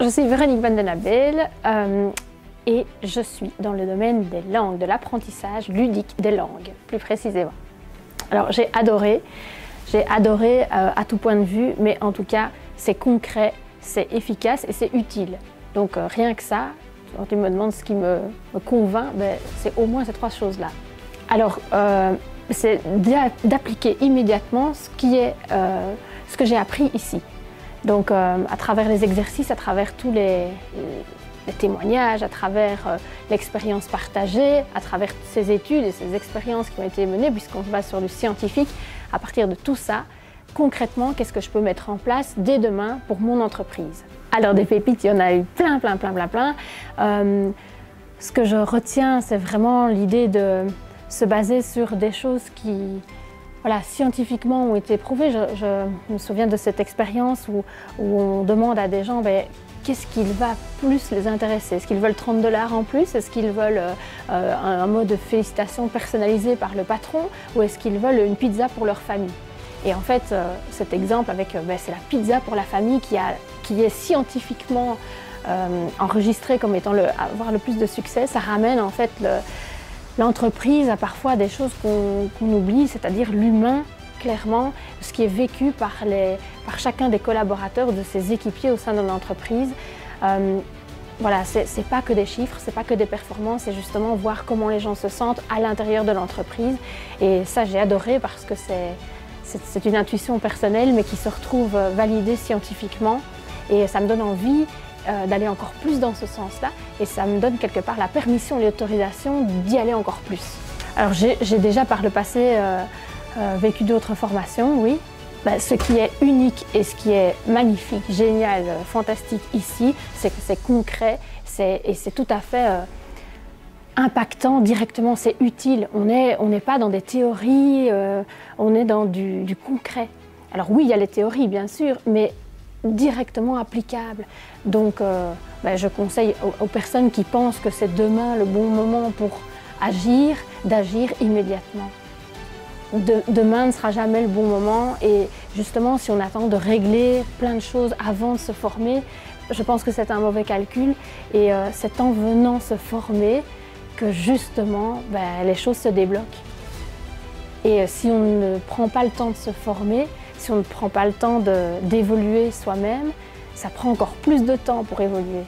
je suis Véronique Van Den Abel et je suis dans le domaine des langues, de l'apprentissage ludique des langues, plus précisément. Alors j'ai adoré à tout point de vue, mais en tout cas c'est concret, c'est efficace et c'est utile. Donc rien que ça, quand tu me demandes ce qui me convainc, ben, c'est au moins ces trois choses-là. Alors c'est d'appliquer immédiatement ce que j'ai appris ici. Donc à travers les exercices, à travers tous les témoignages, à travers l'expérience partagée, à travers ces études et ces expériences qui ont été menées, puisqu'on se base sur du scientifique, à partir de tout ça, concrètement, qu'est-ce que je peux mettre en place dès demain pour mon entreprise? Alors des pépites, il y en a eu plein. Ce que je retiens, c'est vraiment l'idée de se baser sur des choses qui, voilà, scientifiquement ont été prouvées. Je me souviens de cette expérience où on demande à des gens qu'est-ce qui va plus les intéresser. Est-ce qu'ils veulent 30 $ en plus? Est-ce qu'ils veulent un mot de félicitations personnalisé par le patron? Ou est-ce qu'ils veulent une pizza pour leur famille? Et en fait, cet exemple avec c'est la pizza pour la famille qui est scientifiquement enregistrée comme étant avoir le plus de succès, ça ramène en fait l'entreprise a parfois des choses qu'on oublie, c'est-à-dire l'humain, clairement, ce qui est vécu par chacun des collaborateurs, de ses équipiers au sein de l'entreprise. Voilà, c'est pas que des chiffres, c'est pas que des performances, c'est justement voir comment les gens se sentent à l'intérieur de l'entreprise. Et ça, j'ai adoré parce que c'est une intuition personnelle, mais qui se retrouve validée scientifiquement. Et ça me donne envie d'aller encore plus dans ce sens-là, et ça me donne quelque part la permission et l'autorisation d'y aller encore plus. Alors j'ai déjà par le passé vécu d'autres formations, oui. Ce qui est unique et ce qui est magnifique, génial, fantastique ici, c'est que c'est concret et c'est tout à fait impactant directement, c'est utile. On n'est pas dans des théories, on est dans du concret. Alors oui, il y a les théories bien sûr, mais directement applicable. Donc je conseille aux personnes qui pensent que c'est demain le bon moment pour agir, d'agir immédiatement. Demain ne sera jamais le bon moment, et justement si on attend de régler plein de choses avant de se former, je pense que c'est un mauvais calcul, et c'est en venant se former que justement les choses se débloquent. Et si on ne prend pas le temps de se former, si on ne prend pas le temps d'évoluer soi-même, ça prend encore plus de temps pour évoluer.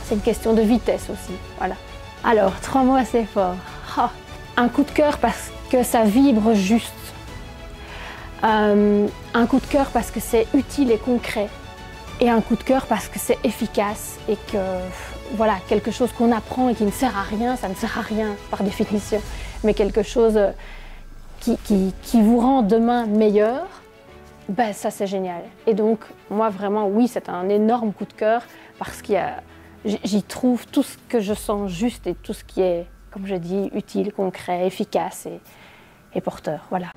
C'est une question de vitesse aussi, voilà. Alors, 3 mots assez forts. Un coup de cœur parce que ça vibre juste. Un coup de cœur parce que c'est utile et concret. Et un coup de cœur parce que c'est efficace et que, voilà, quelque chose qu'on apprend et qui ne sert à rien, ça ne sert à rien par définition, mais quelque chose qui vous rend demain meilleur, ça c'est génial. Et donc moi vraiment oui, c'est un énorme coup de cœur parce que j'y trouve tout ce que je sens juste et tout ce qui est, comme je dis, utile, concret, efficace et porteur. Voilà.